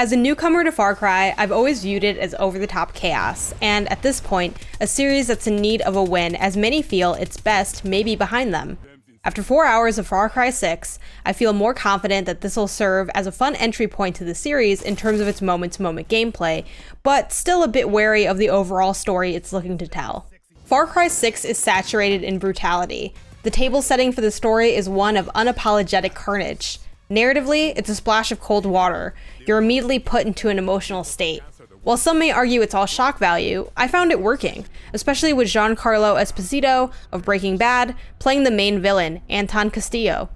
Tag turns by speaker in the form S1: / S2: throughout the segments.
S1: As a newcomer to Far Cry, I've always viewed it as over-the-top chaos, and at this point, a series that's in need of a win as many feel its best may be behind them. After 4 hours of Far Cry 6, I feel more confident that this will serve as a fun entry point to the series in terms of its moment-to-moment gameplay, but still a bit wary of the overall story it's looking to tell. Far Cry 6 is saturated in brutality. The table setting for the story is one of unapologetic carnage. Narratively, it's a splash of cold water. You're immediately put into an emotional state. While some may argue it's all shock value, I found it working, especially with Giancarlo Esposito of Breaking Bad playing the main villain, Anton Castillo.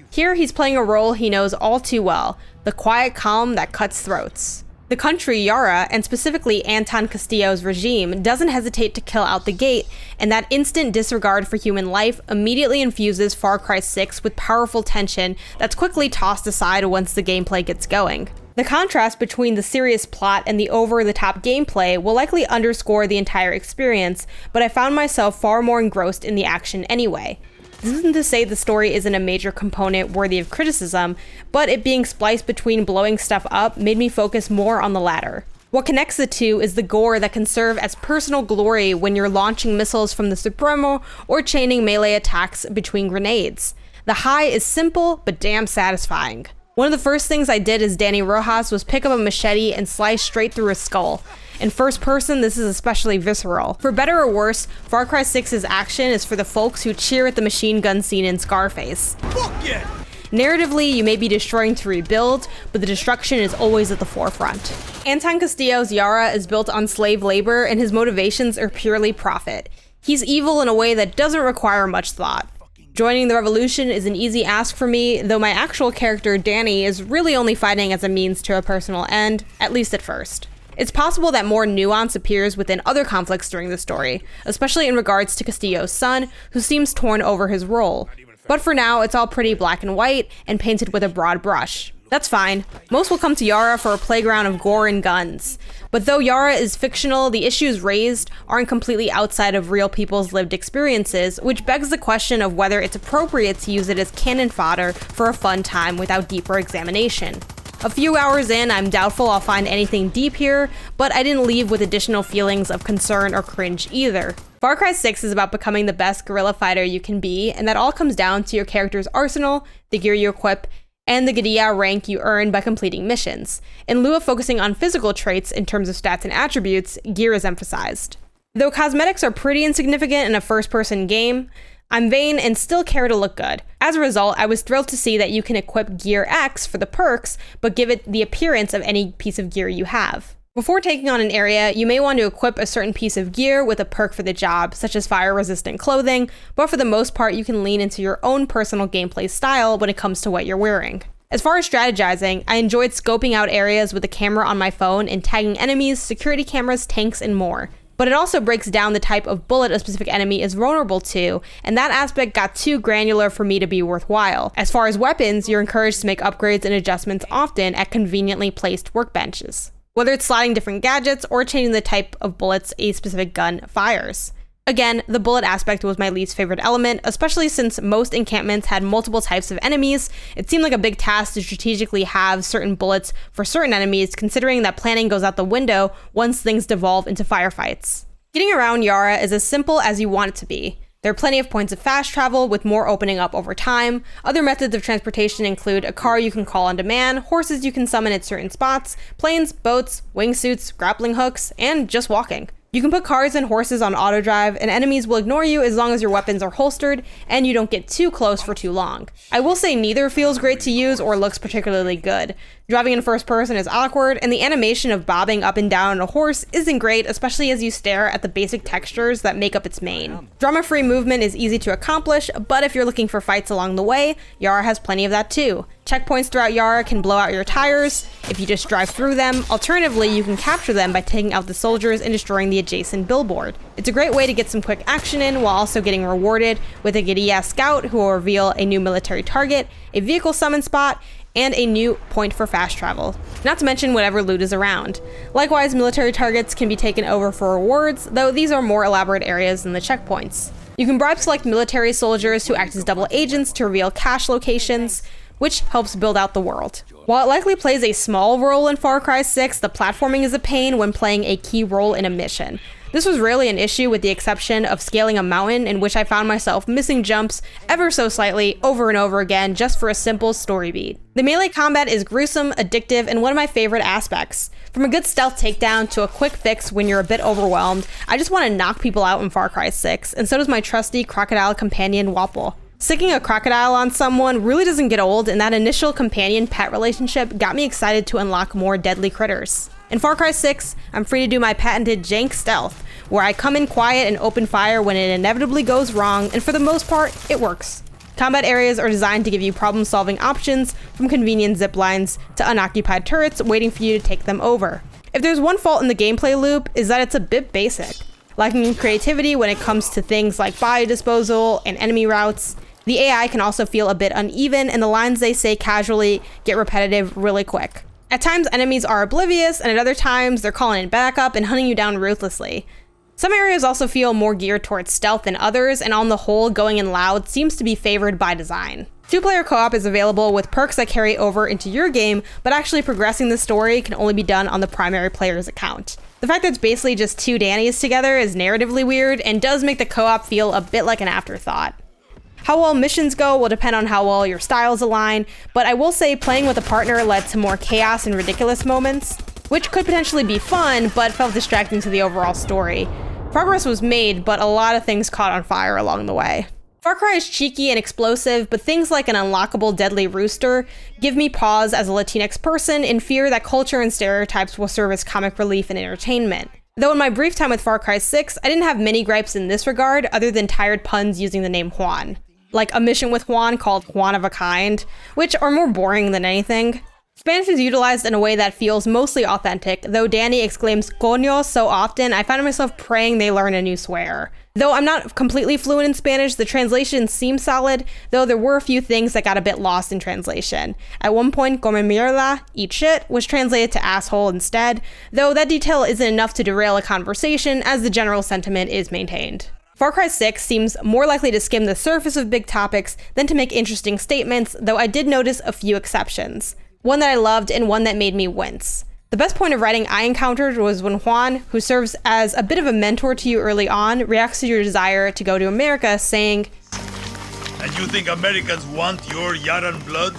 S1: Here he's playing a role he knows all too well, the quiet calm that cuts throats. The country, Yara, and specifically Anton Castillo's regime, doesn't hesitate to kill out the gate, and that instant disregard for human life immediately infuses Far Cry 6 with powerful tension that's quickly tossed aside once the gameplay gets going. The contrast between the serious plot and the over-the-top gameplay will likely underscore the entire experience, but I found myself far more engrossed in the action anyway. This isn't to say the story isn't a major component worthy of criticism, but it being spliced between blowing stuff up made me focus more on the latter. What connects the two is the gore that can serve as personal glory when you're launching missiles from the Supremo or chaining melee attacks between grenades. The high is simple, but damn satisfying. One of the first things I did as Danny Rojas was pick up a machete and slice straight through a skull. In first person, this is especially visceral. For better or worse, Far Cry 6's action is for the folks who cheer at the machine gun scene in Scarface.
S2: Fuck yeah!
S1: Narratively, you may be destroying to rebuild, but the destruction is always at the forefront. Anton Castillo's Yara is built on slave labor, and his motivations are purely profit. He's evil in a way that doesn't require much thought. Joining the revolution is an easy ask for me, though my actual character, Danny, is really only fighting as a means to a personal end, at least at first. It's possible that more nuance appears within other conflicts during the story, especially in regards to Castillo's son, who seems torn over his role. But for now, it's all pretty black and white, and painted with a broad brush. That's fine. Most will come to Yara for a playground of gore and guns. But though Yara is fictional, the issues raised aren't completely outside of real people's lived experiences, which begs the question of whether it's appropriate to use it as cannon fodder for a fun time without deeper examination. A few hours in, I'm doubtful I'll find anything deep here, but I didn't leave with additional feelings of concern or cringe either. Far Cry 6 is about becoming the best guerrilla fighter you can be, and that all comes down to your character's arsenal, the gear you equip, and the Gadia rank you earn by completing missions. In lieu of focusing on physical traits in terms of stats and attributes, gear is emphasized. Though cosmetics are pretty insignificant in a first-person game, I'm vain and still care to look good. As a result, I was thrilled to see that you can equip Gear X for the perks, but give it the appearance of any piece of gear you have. Before taking on an area, you may want to equip a certain piece of gear with a perk for the job, such as fire-resistant clothing, but for the most part you can lean into your own personal gameplay style when it comes to what you're wearing. As far as strategizing, I enjoyed scoping out areas with the camera on my phone and tagging enemies, security cameras, tanks, and more. But it also breaks down the type of bullet a specific enemy is vulnerable to, and that aspect got too granular for me to be worthwhile. As far as weapons, you're encouraged to make upgrades and adjustments often at conveniently placed workbenches, whether it's slotting different gadgets or changing the type of bullets a specific gun fires. Again, the bullet aspect was my least favorite element, especially since most encampments had multiple types of enemies. It seemed like a big task to strategically have certain bullets for certain enemies, considering that planning goes out the window once things devolve into firefights. Getting around Yara is as simple as you want it to be. There are plenty of points of fast travel, with more opening up over time. Other methods of transportation include a car you can call on demand, horses you can summon at certain spots, planes, boats, wingsuits, grappling hooks, and just walking. You can put cars and horses on auto drive, and enemies will ignore you as long as your weapons are holstered and you don't get too close for too long. I will say neither feels great to use or looks particularly good. Driving in first person is awkward, and the animation of bobbing up and down on a horse isn't great, especially as you stare at the basic textures that make up its mane. Drama-free movement is easy to accomplish, but if you're looking for fights along the way, Yara has plenty of that too. Checkpoints throughout Yara can blow out your tires if you just drive through them. Alternatively, you can capture them by taking out the soldiers and destroying the adjacent billboard. It's a great way to get some quick action in while also getting rewarded with a Gadia scout who will reveal a new military target, a vehicle summon spot, and a new point for fast travel. Not to mention whatever loot is around. Likewise, military targets can be taken over for rewards, though these are more elaborate areas than the checkpoints. You can bribe select military soldiers who act as double agents to reveal cache locations. which helps build out the world. While it likely plays a small role in Far Cry 6, the platforming is a pain when playing a key role in a mission. This was rarely an issue with the exception of scaling a mountain in which I found myself missing jumps ever so slightly over and over again just for a simple story beat. The melee combat is gruesome, addictive, and one of my favorite aspects. From a good stealth takedown to a quick fix when you're a bit overwhelmed, I just want to knock people out in Far Cry 6, and so does my trusty crocodile companion Wapol. Sticking a crocodile on someone really doesn't get old, and that initial companion-pet relationship got me excited to unlock more deadly critters. In Far Cry 6, I'm free to do my patented jank stealth, where I come in quiet and open fire when it inevitably goes wrong, and for the most part, it works. Combat areas are designed to give you problem-solving options, from convenient zip lines to unoccupied turrets waiting for you to take them over. If there's one fault in the gameplay loop, is that it's a bit basic, lacking in creativity when it comes to things like body disposal and enemy routes. The AI can also feel a bit uneven, and the lines they say casually get repetitive really quick. At times, enemies are oblivious, and at other times, they're calling in backup and hunting you down ruthlessly. Some areas also feel more geared towards stealth than others, and on the whole, going in loud seems to be favored by design. Two-player co-op is available with perks that carry over into your game, but actually progressing the story can only be done on the primary player's account. The fact that it's basically just two Dannys together is narratively weird, and does make the co-op feel a bit like an afterthought. How well missions go will depend on how well your styles align, but I will say playing with a partner led to more chaos and ridiculous moments, which could potentially be fun, but felt distracting to the overall story. Progress was made, but a lot of things caught on fire along the way. Far Cry is cheeky and explosive, but things like an unlockable deadly rooster give me pause as a Latinx person in fear that culture and stereotypes will serve as comic relief and entertainment. Though in my brief time with Far Cry 6, I didn't have many gripes in this regard other than tired puns using the name Juan. Like a mission with Juan called Juan of a Kind, which are more boring than anything. Spanish is utilized in a way that feels mostly authentic, though Dani exclaims coño so often I found myself praying they learn a new swear. Though I'm not completely fluent in Spanish, the translation seems solid, though there were a few things that got a bit lost in translation. At one point, come mierda, eat shit, was translated to asshole instead, though that detail isn't enough to derail a conversation as the general sentiment is maintained. Far Cry 6 seems more likely to skim the surface of big topics than to make interesting statements, though I did notice a few exceptions. One that I loved and one that made me wince. The best point of writing I encountered was when Juan, who serves as a bit of a mentor to you early on, reacts to your desire to go to America, saying,
S2: "And you think Americans want your Yaran blood?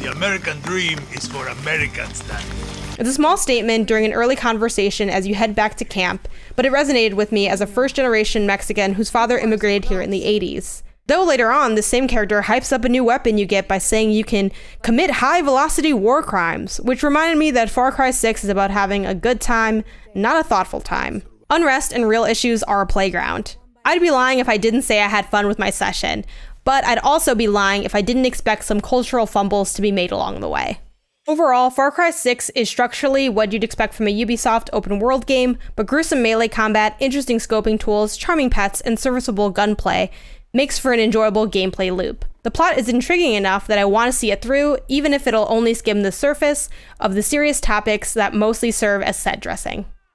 S2: The American dream is for Americans, then."
S1: It's a small statement during an early conversation as you head back to camp, but it resonated with me as a first-generation Mexican whose father immigrated here in the 80s. Though later on, the same character hypes up a new weapon you get by saying you can commit high-velocity war crimes, which reminded me that Far Cry 6 is about having a good time, not a thoughtful time. Unrest and real issues are a playground. I'd be lying if I didn't say I had fun with my session, but I'd also be lying if I didn't expect some cultural fumbles to be made along the way. Overall, Far Cry 6 is structurally what you'd expect from a Ubisoft open-world game, but gruesome melee combat, interesting scoping tools, charming pets, and serviceable gunplay makes for an enjoyable gameplay loop. The plot is intriguing enough that I want to see it through, even if it'll only skim the surface of the serious topics that mostly serve as set dressing.